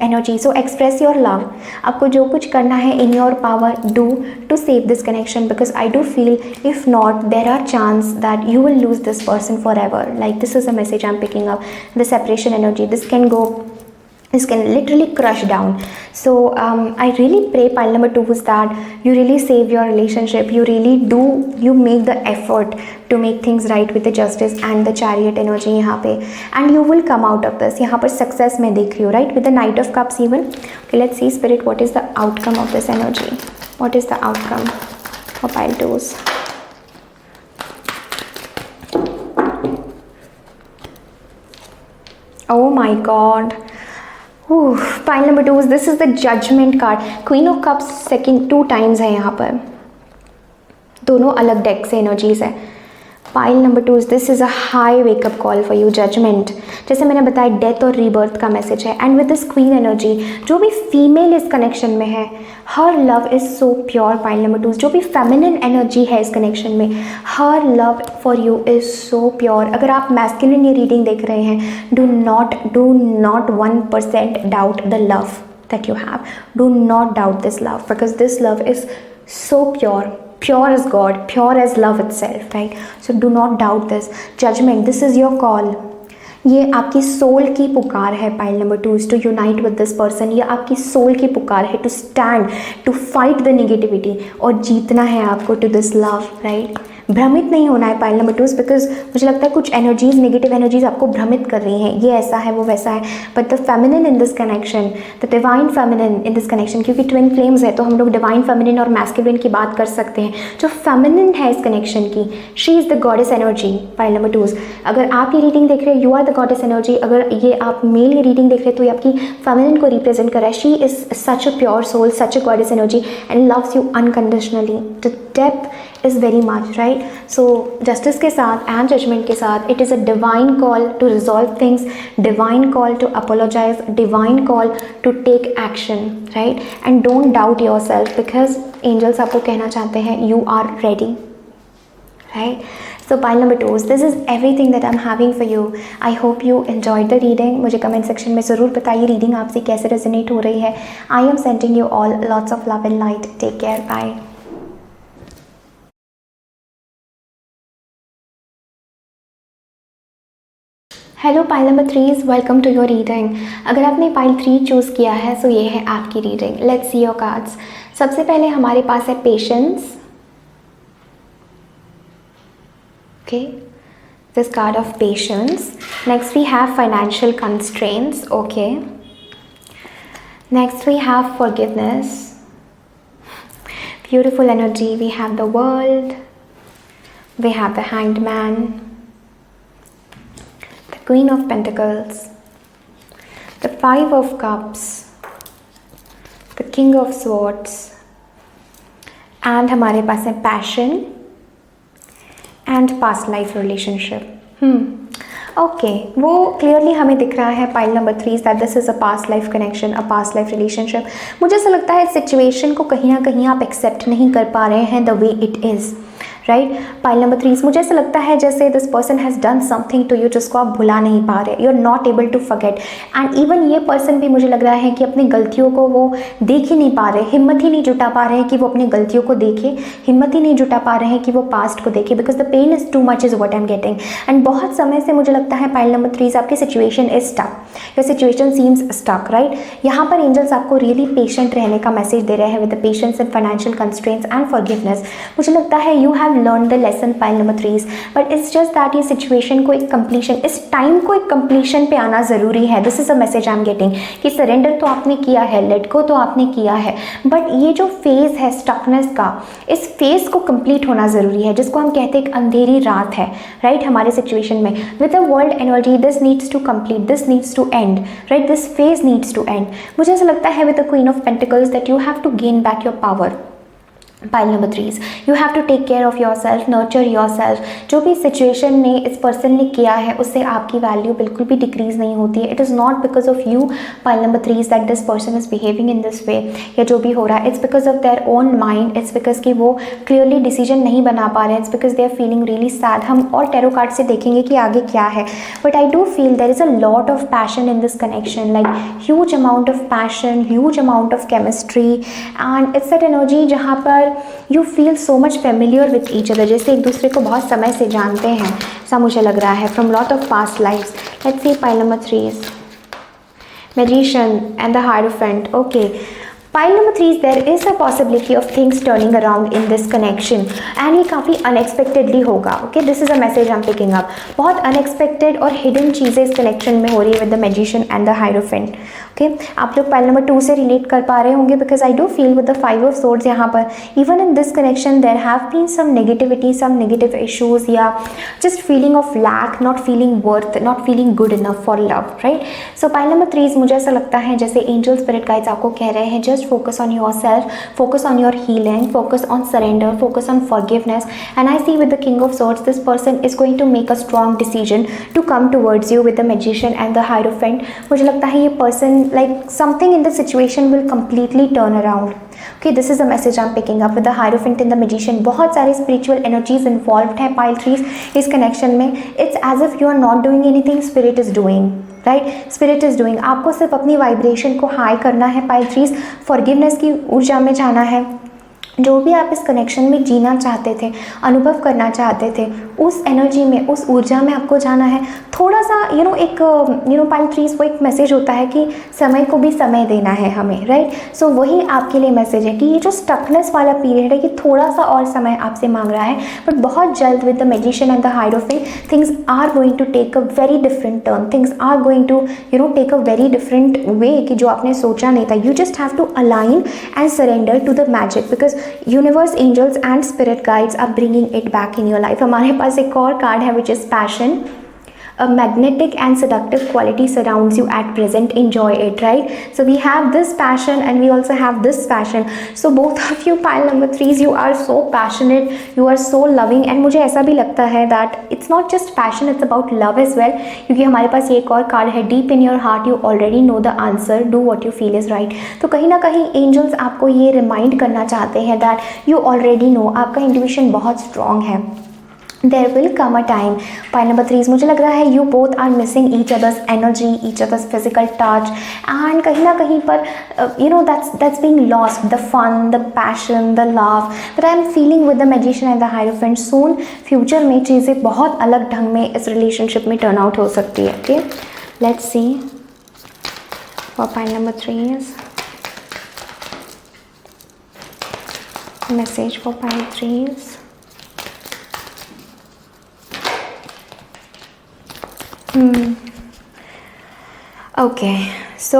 energy. So express your love. आपको जो कुछ करना है in your power do to save this connection, because I do feel if not there are chance that you will lose this person forever. Like this is a message I am picking up, the separation energy, this can literally crush down. So I really pray, pile number 2, that you really save your relationship, you make the effort to make things right with the justice and the chariot energy यहाँ पे, and you will come out of this। यहाँ पर success मैं देख रही हूँ, right, with the knight of cups even। Okay, let's see spirit, what is the outcome of this energy? What is the outcome for pile 2s? Oh my God, pile number 2, this is the judgment card। Queen of cups second 2 times है यहाँ पर, दोनों अलग डेक से एनर्जीज है। Pile number 2, this is a high wake up call for you, judgement. जैसे मैंने बताया डेथ और रीबर्थ का मैसेज है। And with this queen energy, जो भी फीमेल इस कनेक्शन में है, her love is so pure. Pile number 2, जो भी फेमिनिन एनर्जी है इस कनेक्शन में, her love for you is so pure. अगर आप मैस्कुलिन ये रीडिंग देख रहे हैं, do not 1% doubt the love, that you have. Do not doubt this love, because this love is so pure as God, pure as love itself, right? So do not doubt this. Judgment, this is your call. ये आपकी सोल की पुकार है pile number 2 to unite with this person. ये आपकी सोल की पुकार है to stand, to fight the negativity, और जीतना है आपको टू दिस लव, राइट? भ्रमित नहीं होना है पाइल नंबर 2, बिकॉज मुझे लगता है कुछ एनर्जीज, नेगेटिव एनर्जीज आपको भ्रमित कर रही हैं, ये ऐसा है वो वैसा है. But the feminine in this connection, the divine feminine in this connection, क्योंकि ट्विन फ्लेम्स है तो हम लोग डिवाइन फेमिनिन और मैस्कुलिन की बात कर सकते हैं. जो फेमिनिन है इस कनेक्शन की, she is the goddess energy. Pile number 2, अगर आप ये रीडिंग देख रहे हैं, you are the goddess energy. अगर ये आप मेल ये रीडिंग देख रहे हैं तो ये आपकी फेमिनिन को रिप्रेजेंट कर रहा है. She is such a pure soul, such a goddess energy, and loves you unconditionally. The depth is very much, right? So justice के साथ एंड जजमेंट के साथ, it is a divine call to resolve things, divine call to apologise, divine call to take action, right? And don't doubt your self, because angels आपको कहना चाहते हैं you are ready, right? So pile number 2, this is everything that I'm having for you. I hope you enjoyed the reading. मुझे कमेंट सेक्शन में ज़रूर बताइए रीडिंग आपसे कैसे रेजोनेट हो रही है. I am sending you all lots of love and light. Take care. Bye. Hello pile number 3, welcome to your reading. अगर आपने पाइल 3 चूज़ किया है तो ये है आपकी reading. Let's see your cards. सबसे पहले हमारे पास है patience. Okay, this card of patience. Next we have financial constraints. Okay, next we have forgiveness. Beautiful energy. We have the world, we have the hanged man, the Queen of Pentacles, the 5 of Cups, the King of Swords, and हमारे पास है passion and past life relationship. Okay, वो क्लियरली हमें दिख रहा है pile number 3 that this is a past life connection, a past life relationship. मुझे ऐसा लगता है इस सिचुएशन को कहीं ना कहीं आप एक्सेप्ट नहीं कर पा रहे हैं the way it is, right? Pile number 3, मुझे ऐसा लगता है जैसे this person has done something to you जिसको आप भुला नहीं पा रहे. You are not able to forget. And even ये पर्सन भी मुझे लग रहा है कि अपनी गलतियों को वो देख ही नहीं पा रहे, हिम्मत ही नहीं जुटा पा रहे हैं कि वो अपनी गलतियों को देखे, हिम्मत ही नहीं जुटा पा रहे हैं कि वो पास्ट को देखे, because the pain is too much is what I am getting. And बहुत समय से मुझे लगता है पाइल नंबर 3 आपकी situation is stuck, your situation seems stuck, right? यहाँ पर एंजल्स आपको रियली पेशेंट रहने का मैसेज दे रहे हैं with the patience and financial constraints and forgiveness. मुझे लगता है you have learn the lesson pile number 3, but it's just that ये सिचुएशन को एक कंप्लीशन, इस टाइम को एक कंप्लीशन पे आना ज़रूरी है. This is a message I am getting कि सरेंडर तो आपने किया है, लेट गो तो आपने किया है, बट ये जो फेज़ है स्टकनेस का, इस फेज़ को कंप्लीट होना ज़रूरी है, जिसको हम कहते हैं एक अंधेरी रात है, राइट? हमारे सिचुएशन में with the world energy this needs to complete, this needs to end, right? This phase needs to end. मुझे ऐसा लगता है with the queen of pentacles that you have to gain back your power. Pile number 3, you have to take care of your self, nurture your self. जो भी सिचुएशन ने इस पर्सन ने किया है उससे आपकी वैल्यू बिल्कुल भी डिक्रीज़ नहीं होती है. It is not because of you pile number 3 that this person is behaving in this way, या जो भी हो रहा है it's because of their own mind. It's because कि वो क्लियरली डिसीजन नहीं बना पा रहे हैं. It's because they are feeling really sad. हम और टैरो कार्ड से देखेंगे कि आगे क्या है, but I do feel there is a lot of passion in this connection, like huge amount of passion, huge amount of chemistry, and it's that energy जहाँ पर you feel so much familiar with each other, जैसे एक दूसरे को बहुत समय से जानते हैं, ऐसा मुझे लग रहा है from lot of past lives. Let's see pile number 3, Magician and the Hierophant. Okay, pile number 3, there is a possibility of things turning around in this connection, and ये काफ़ी unexpectedly होगा. Okay, this is a message I'm picking up. बहुत unexpected और hidden चीज़ें इस connection में हो रही है with the Magician and the Hierophant. Okay, आप लोग पाइल नंबर 2 से रिलेट कर पा रहे होंगे, because I do feel with the 5 of swords यहाँ पर even in this connection there have been some negativity, some negative issues, या just feeling of lack, not feeling worth, not feeling good enough for love, right? So pile number 3 मुझे ऐसा लगता है जैसे एंजल स्पिरिट गाइड्स आपको कह रहे हैं just focus on your self, focus on your healing, focus on surrender, focus on forgiveness. And I see with the king of swords this person is going to make a strong decision to come towards you with the magician and the hierophant. मुझे लगता है ये person like something in the situation will completely turn around. Okay, this is the message I'm picking up with the Hierophant and the Magician. बहुत सारे spiritual energies involved हैं pile 3 इस connection में. It's as if you are not doing anything, spirit is doing. Right, spirit is doing. आपको सिर्फ अपनी वाइब्रेशन को हाई करना है पाइल 3, फॉरगिवनेस की ऊर्जा में जाना है। जो भी आप इस कनेक्शन में जीना चाहते थे, अनुभव करना चाहते थे, उस एनर्जी में, उस ऊर्जा में आपको जाना है। थोड़ा सा एक पाइल 3 वो एक मैसेज होता है कि समय को भी समय देना है हमें, राइट। सो वही आपके लिए मैसेज है कि ये जो स्टकनेस वाला पीरियड है, कि थोड़ा सा और समय आपसे मांग रहा है, बट बहुत जल्द with the magician and the hierophant things are going to take a very different turn, things are going to take a very different way, कि जो आपने सोचा नहीं था। You just have to align and surrender to the magic, because universe, angels and spirit guides are bringing it back in your life. हमारे पास एक और कार्ड है which is passion. A magnetic and seductive quality surrounds you at present. Enjoy it, right? So we have this passion and we also have this passion. So both of you pile number 3s, you are so passionate, you are so loving, and मुझे ऐसा भी लगता है that it's not just passion, it's about love as well, क्योंकि हमारे पास ये एक और कार्ड है, deep in your heart you already know the answer, do what you feel is right। तो कहीं ना कहीं एंजल्स आपको ये रिमाइंड करना चाहते हैं that you already know, आपका इंट्यूशन बहुत स्ट्रॉन्ग है। There will come a time, pile number 3, मुझे लग रहा है you both are missing each other's energy, each other's physical touch, and कहीं ना कहीं पर that's being lost, the fun, the passion, the love, but I am feeling with the magician and the hierophant soon future में चीज़ें बहुत अलग ढंग में इस relationship में turn out हो सकती है। Okay, let's see for pile number 3 message for pile 3s। Okay, so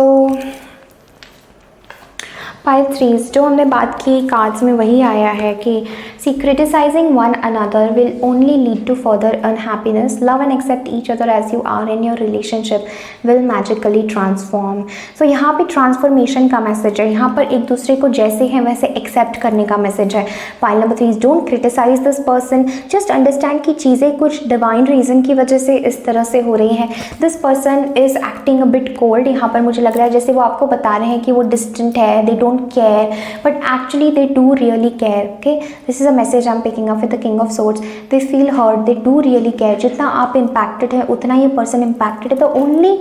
pile 3 जो हमने बात की कार्ड्स में वही आया है कि see criticizing one another will only lead to further unhappiness, love and accept each other as you are in your relationship will magically transform. So यहाँ पे ट्रांसफॉर्मेशन का मैसेज है, यहाँ पर एक दूसरे को जैसे हैं वैसे एक्सेप्ट करने का मैसेज है। Pile number 3, don't criticise this person, just understand कि चीज़ें कुछ डिवाइन रीज़न की वजह से इस तरह से हो रही हैं। This person is acting a bit cold, यहाँ पर मुझे लग रहा है जैसे वो आपको बता रहे हैं कि वो डिस्टेंट है, they don't care, but actually they do really care। Okay, this is a message I'm picking up with the King of Swords। they feel hurt, they do really care। जितना आप impacted है उतना ये person impacted है। the only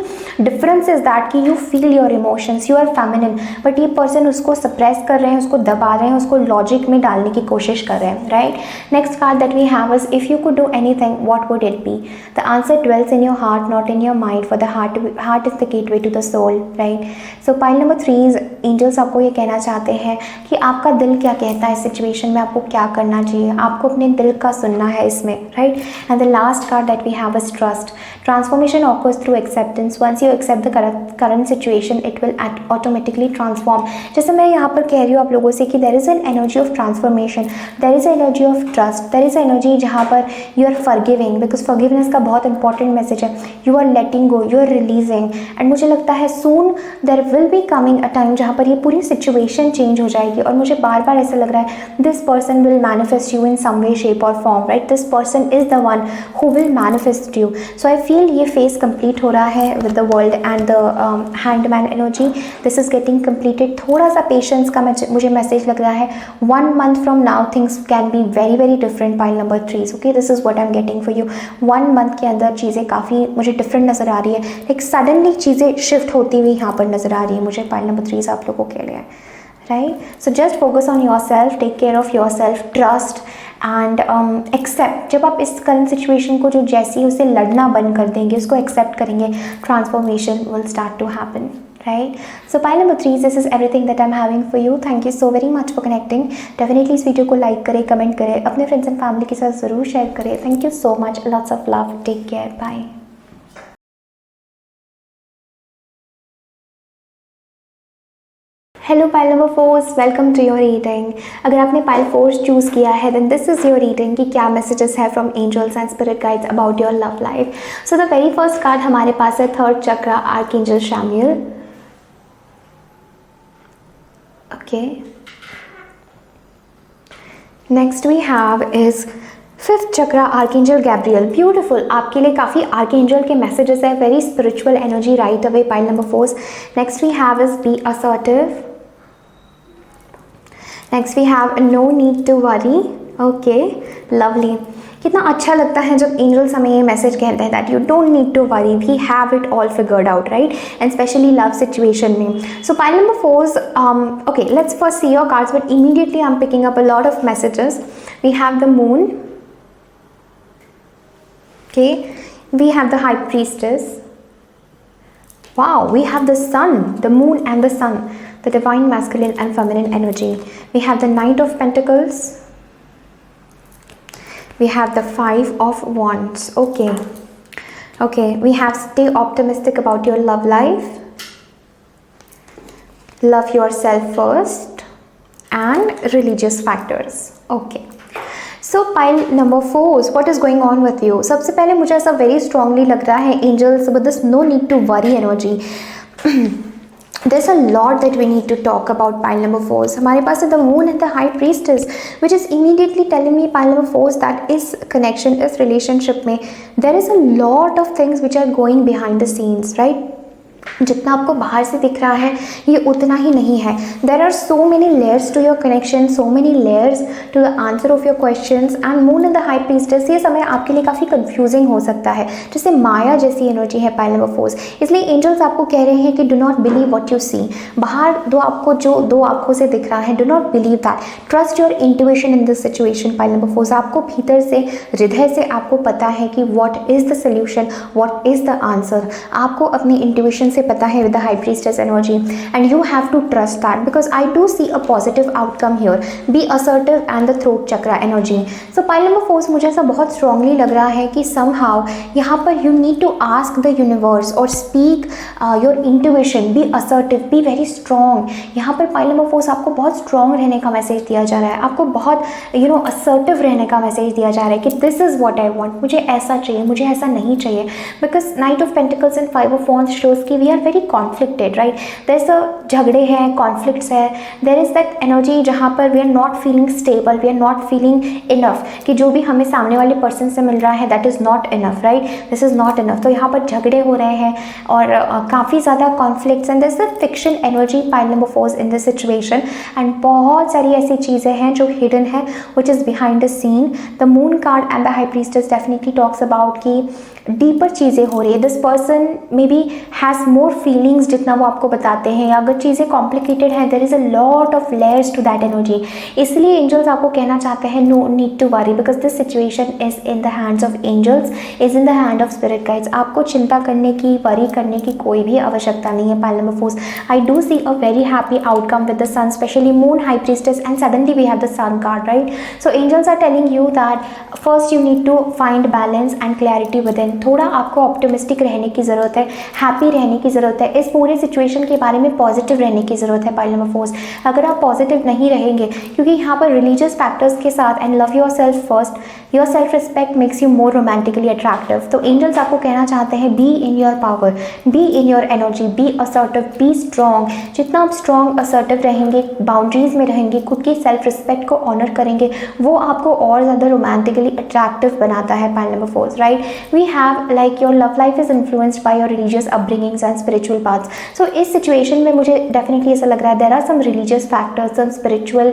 difference is that कि you feel your emotions, you are feminine, but ये person उसको suppress कर रहे हैं, उसको दबा रहे हैं, उसको logic में डालने की कोशिश कर रहे हैं, right। next card that we have is if you could do anything what would it be? the answer dwells in your heart, not in your mind, for the heart is the gateway to the soul, right। so pile number 3 is angels आपको ये कहना चाहते हैं कि आपका दिल क्या कहता है इस सिचुएशन में, आपको क्या करना चाहिए, आपको अपने दिल का सुनना है इसमें, right. And the last card that we have is trust. Transformation occurs through acceptance, once you accept the current situation it will automatically transform. जैसे मैं यहाँ पर कह रही हूँ आप लोगों से कि there is an energy of transformation, there is energy of trust, there is energy जहाँ पर you are forgiving, because forgiveness का बहुत इंपॉर्टेंट मैसेज है। You are letting go, you are releasing, and मुझे लगता है soon there will be coming a time जहाँ पर ये पूरी सिचुएशन चेंज हो जाएगी। और मुझे बार बार ऐसा लग रहा है this person will manifest you in some way shape और form, right. This person is the one who will manifest you. So I feel ये फेज कंप्लीट हो रहा है with the world and the handman energy, this is getting completed. थोड़ा सा पेशेंस का मुझे मैसेज लग रहा है। 1 month from now things can be very very different pile number 3। Okay, this is what I am getting for you. 1 month के अंदर चीज़ें काफ़ी मुझे डिफरेंट नज़र आ रही है, लाइक सडनली चीज़ें शिफ्ट होती हुई यहाँ पर नज़र आ रही है मुझे पाइल नंबर 3 आप लोगों के लिए, right। so just focus on yourself, take care of yourself, trust and accept। जब आप इस करंट सिचुएशन को जो जैसी उसे लड़ना बंद कर देंगे, उसको एक्सेप्ट करेंगे, transformation will start to happen, right। so pile number 3, this is everything that I'm having for you। thank you so very much for connecting। definitely इस वीडियो को लाइक करें, कमेंट करें, अपने फ्रेंड्स एंड फैमिली के साथ ज़रूर शेयर करें। thank you so much, lots of love, take care, bye। Hello pile number 4, welcome to your reading. अगर आपने पाइल 4 चूज़ किया है then this is your reading कि क्या मैसेजेस है from angels and spirit guides about your love life. So the very first card हमारे पास है third chakra, archangel Chamuel. Okay, next we have is 5th chakra, archangel Gabriel. Beautiful, आपके लिए काफ़ी आर्कएंजल के मैसेजेस है, very spiritual energy right away pile number 4। Next we have is be assertive. Next we have no need to worry. Okay, lovely. कितना अच्छा लगता है जब एंजल्स हमें ये मैसेज कहते हैं that you don't need to worry, we have it all figured out, right, and specially love situation में. So pile number 4, okay let's first see your cards, but immediately I am picking up a lot of messages. We have the moon, okay, we have the high priestess. Wow, we have the sun, the moon and the sun, the divine masculine and feminine energy. We have the Knight of Pentacles. We have the Five of Wands. Okay, we have stay optimistic about your love life, love yourself first, and religious factors. Okay, so pile number 4, what is going on with you. सबसे पहले मुझे ऐसा वेरी स्ट्रांगली लग रहा है angels with this no need to worry energy. There's a lot that we need to talk about pile number 4. हमारे पास है the moon and the high priestess, which is immediately telling me pile number 4 that इस connection, इस relationship में there is a lot of things which are going behind the scenes, right? जितना आपको बाहर से दिख रहा है ये उतना ही नहीं है. There are so many layers to your connection, so many layers to the answer of your questions. And moon and the high priestess, ये समय आपके लिए काफ़ी कंफ्यूजिंग हो सकता है, जैसे माया जैसी एनर्जी है पाइल नंबर 4. इसलिए एंजल्स आपको कह रहे हैं कि do not believe what you see. बाहर आपको जो 2 आंखों से दिख रहा है, do not believe that. Trust your intuition in this situation pile number 4. आपको भीतर से, हृदय से आपको पता है कि what is the solution, what is the answer. आपको अपनी इंट्यूशन से पता है with the high priestess energy, and you have to trust that, because I do see a positive outcome here. Be assertive and the throat chakra energy. So pile number 4 मुझे ऐसा बहुत strongly लग रहा है कि somehow यहाँ पर you need to ask the universe or speak your intuition, be assertive, be very strong. यहाँ पर pile number 4 आपको बहुत strong रहने का मैसेज दिया जा रहा है, आपको बहुत assertive रहने का मैसेज दिया जा रहा है कि this is what I want, मुझे ऐसा चाहिए, मुझे ऐसा नहीं चाहिए. Because Knight of Pentacles and Five of Wands shows कि we are very conflicted, right? There's a झगड़े हैं, conflicts है, there is that energy जहाँ पर we are not feeling stable, we are not feeling enough, कि जो भी हमें सामने वाले पर्सन से मिल रहा है that is not enough, right? This is not enough. तो यहाँ पर झगड़े हो रहे हैं और काफ़ी ज़्यादा conflicts, and there's the fiction energy pile number 4 in this situation, and बहुत सारी ऐसी चीज़ें हैं जो hidden है, which is behind the scene. The moon card and the high priestess definitely talks about कि डीपर चीज़ें हो रही है. This person may be has more feelings जितना वो आपको बताते हैं, या अगर चीज़ें कॉम्प्लिकेटेड हैं there is a lot of layers to that energy. इसलिए एंजल्स आपको कहना चाहते हैं no need to worry, because this situation is in the hands of angels, is in the hand of spirit guides. आपको चिंता करने की, वरी करने की कोई भी आवश्यकता नहीं है. Pile number 4, I do see a very happy outcome with the sun, specially moon, high priestess, and suddenly we have the sun card, right? So angels are telling you that first you need to find balance and clarity within. थोड़ा आपको ऑप्टिमिस्टिक रहने की ज़रूरत है, हैप्पी रहने की ज़रूरत है, इस पूरे सिचुएशन के बारे में पॉजिटिव रहने की ज़रूरत है. पाइल नंबर 4, अगर आप पॉजिटिव नहीं रहेंगे, क्योंकि यहाँ पर रिलीजियस फैक्टर्स के साथ and love your self first, your self respect makes you more romantically attractive. तो एंजल्स आपको कहना चाहते हैं be in your power, be in your energy, be assertive, be strong. जितना आप स्ट्रॉन्ग असर्टिव रहेंगे, बाउंड्रीज में रहेंगे, खुद की सेल्फ रिस्पेक्ट को ऑनर करेंगे, वो आपको और ज़्यादा रोमांटिकली अट्रैक्टिव बनाता है. Pile number 4, right? We have like your love life is influenced by your religious upbringings and spiritual paths. So इस सिचुएशन में मुझे डेफिनेटली ऐसा लग रहा है there are some religious factors, some spiritual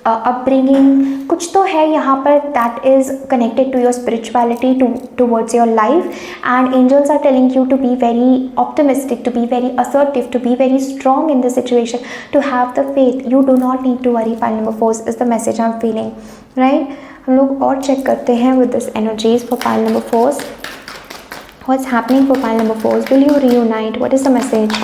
upbringing, कुछ तो है यहाँ पर that is connected to your spirituality, towards your life, and angels are telling you to be very optimistic, to be very assertive, to be very strong in the situation, to have the faith. You do not need to worry. Pile number 4 is the message I'm feeling, right? हम लोग और चेक करते हैं with this energies for pile number 4. What's happening for pile number 4? Will you reunite? What is the message?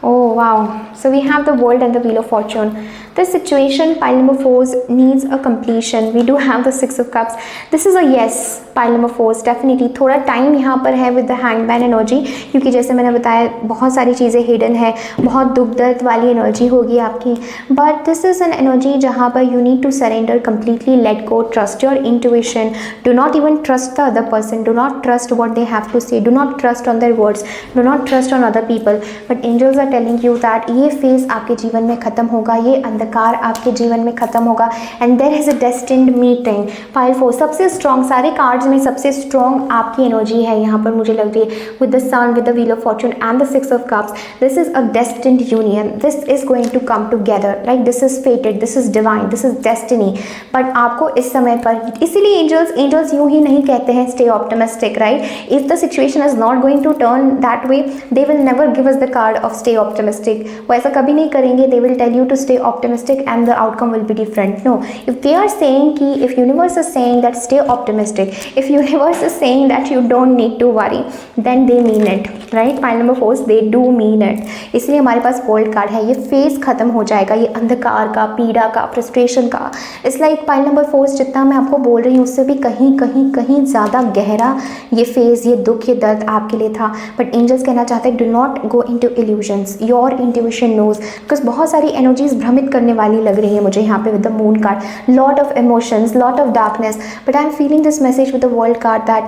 Oh wow, so we have the world and the wheel of fortune. This situation, pile number 4 needs a completion. We do have the 6 of cups. This is a yes, pile number 4 definitely. थोड़ा टाइम यहाँ पर है with the hangman energy, क्योंकि जैसे मैंने बताया बहुत सारी चीज़ें hidden है, बहुत दुख दर्द वाली एनर्जी होगी आपकी. But this is an energy जहाँ पर you need to surrender completely, let go, trust your intuition. Do not even trust the other person. Do not trust what they have to say. Do not trust on their words. Do not trust on other people. But angels are telling you that ये phase आपके जीवन में ख़त्म होगा, ये अंधकार अंधकार आपके जीवन में ख़त्म होगा and there is a destined meeting. Pile 4 सबसे स्ट्रॉन्ग, सारे कार्ड्स में सबसे स्ट्रॉन्ग आपकी एनर्जी है यहाँ पर मुझे लग रही है, with the sun, with the wheel of fortune and the 6 of cups. This is a destined union, this is going to come together, right, this is fated, this is divine, this is destiny. But आपको इस समय पर, इसीलिए एंजल्स यूँ ही नहीं कहते हैं stay optimistic, right, if the situation is not going to turn that way they will never give us the card of stay optimistic. वो ऐसा कभी नहीं करेंगे, they will tell you to stay optimistic and the outcome will be different. No, if they are saying कि if universe is saying that stay optimistic, if universe is saying that you don't need to worry, then they mean it, right. Pile number 4, they do mean it. इसलिए हमारे पास गोल्ड कार्ड है, ये फेज खत्म हो जाएगा, ये अंधकार का, पीड़ा का, फ्रस्ट्रेशन का। इट्स लाइक पाइल नंबर 4 जितना मैं आपको बोल रही हूँ उससे भी कहीं ज़्यादा गहरा ये फेज, ये दुख, ये दर्द आपके लिए था। बट एंजल्स कहना चाहते हैं do not go into illusions, your intuition knows, because बहुत सारी एनर्जीज भ्रमित करने वाली लग रही है मुझे यहाँ पे with the moon card. Lot of emotions, lot of darkness, but I am feeling this message with the world card that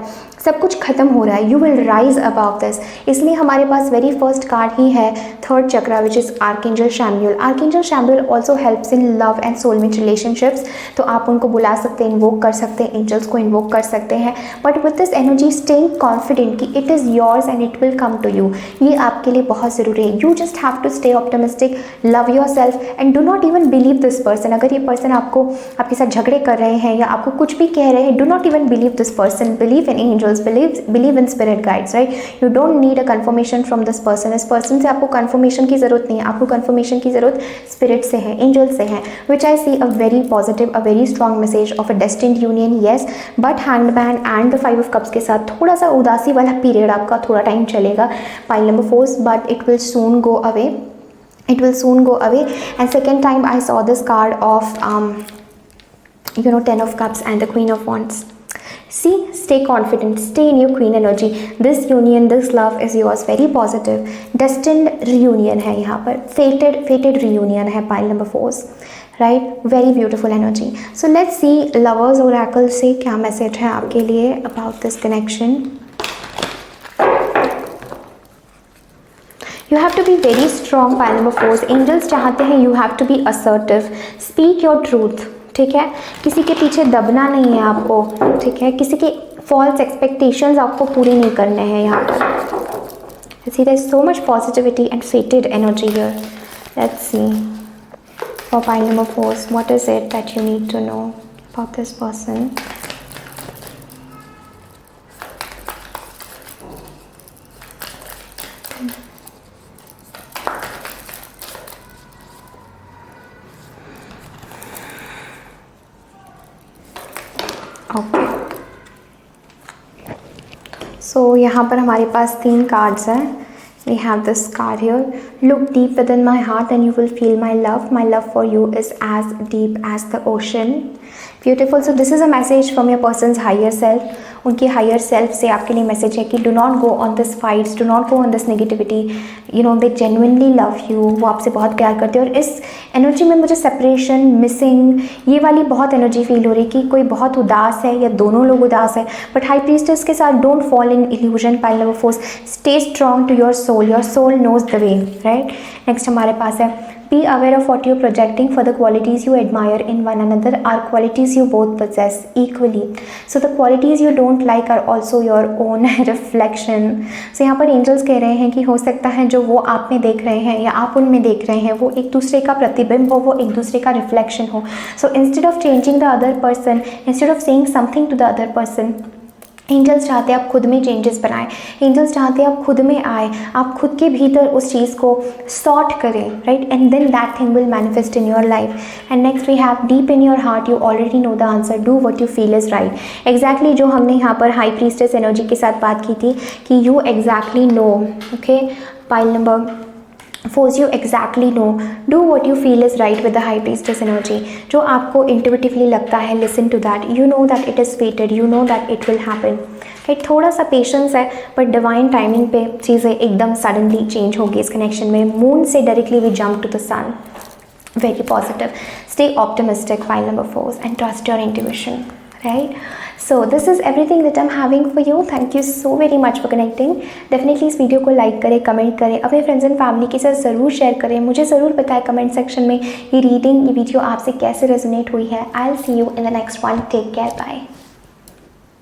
सब कुछ खत्म हो रहा है, you will rise about this. इसलिए हमारे पास वेरी फर्स्ट कार्ड ही है third chakra which is archangel Samuel. Archangel Samuel also helps in love and soulmate relationships. तो आप उनको बुला सकते हैं, इन्वोक कर सकते हैं, एंजल्स को इन्वोक कर सकते हैं, but with this energy staying confident कि it is yours and it will come to you, ये आपके लिए बहुत ज़रूरी है। You just have to stay optimistic, love your self and do not even believe this person. अगर ये पर्सन आपके साथ झगड़े कर रहे हैं या आपको कुछ भी कह रहे हैं, do not even believe this person, believe in angels, believe in spirit guides, right? You don't need a confirmation from this person. इस पर्सन से आपको confirmation की ज़रूरत नहीं है, आपको confirmation की ज़रूरत spirit से है, angel से है, which I see a very positive, a very strong message of a destined union, yes, but hanged man and the 5 of cups के साथ थोड़ा सा उदासी वाला पीरियड आपका थोड़ा टाइम चलेगा, pile number 4, but it will soon go away. It will soon go away. And second time I saw this card of 10 of cups and the queen of wands. See, stay confident, stay in your queen energy. This union, this love is yours, very positive. Destined reunion है यहाँ पर, fated reunion है pile number 4, right? Very beautiful energy. So let's see lovers oracle से क्या message है आपके लिए about this connection. You have to be very strong pile number 4. Angels चाहते हैं you have to be assertive, speak your truth. ठीक है, किसी के पीछे दबना नहीं है आपको, ठीक है, किसी के फॉल्स एक्सपेक्टेशंस आपको पूरी नहीं करने हैं यहाँ पर। See, there is so much positivity and fated energy here. Let's see for pile number 4, what is it that you need to know about this person? Okay, so यहाँ पर हमारे पास 3 कार्ड्स हैं. We have this card here. Look deep within my heart and you will feel my love. My love for you is as deep as the ocean. Beautiful. So this is a message from your person's higher self. उनकी हायर सेल्फ से आपके लिए मैसेज है कि do not go on this fights, do not go on this negativity. You know, they genuinely love you, वो आपसे बहुत प्यार करते हैं. और इस एनर्जी में मुझे सेपरेशन, मिसिंग, ये वाली बहुत एनर्जी फील हो रही है कि कोई बहुत उदास है या दोनों लोग उदास है. बट हाई प्रीस्टेस के साथ don't fall in illusion. Pile number 4, stay strong to your soul knows the way. Right, next हमारे पास है be aware of what you're projecting, for the qualities you admire in one another are qualities you both possess equally. So the qualities you don't like are also your own reflection. So यहाँ पर angels कह रहे हैं कि हो सकता है जो वो आप में देख रहे हैं या आप उनमें देख रहे हैं वो एक दूसरे का प्रतिबिंब हो, वो एक दूसरे का रिफ्लेक्शन हो. So instead of changing the other person, instead of saying something to the other person, angels चाहते हैं आप खुद में चेंजेस बनाएं. एंजल्स चाहते हैं आप खुद में आए, आप खुद के भीतर उस चीज़ को सॉर्ट करें. Right, and then that thing will manifest in your life. And next we have deep in your heart you already know the answer, do what you feel is right. Exactly जो हमने यहाँ पर हाई प्रीस्टेस एनर्जी के साथ बात की थी कि you exactly know. Okay, pile number 4, you exactly know, do what you feel is right with the high priestess energy. जो आपको intuitively लगता है, listen to that. You know that it is fated, you know that it will happen. Right, थोड़ा सा पेशेंस है बट डिवाइन टाइमिंग पे चीज़ें एकदम सडनली चेंज होगी इस कनेक्शन में. मून से directly we jump to the sun. Very positive. Stay optimistic, pile number 4, and trust your intuition. right? So this is everything that I'm having for you. Thank you so very much for connecting. Definitely इस वीडियो को लाइक करें, कमेंट करें, अपने फ्रेंड्स एंड फैमिली के साथ ज़रूर शेयर करें. मुझे ज़रूर बताएं कमेंट सेक्शन में ये रीडिंग, ये वीडियो आपसे कैसे रेजोनेट हुई है. I'll see you in the next one. Take care. Bye.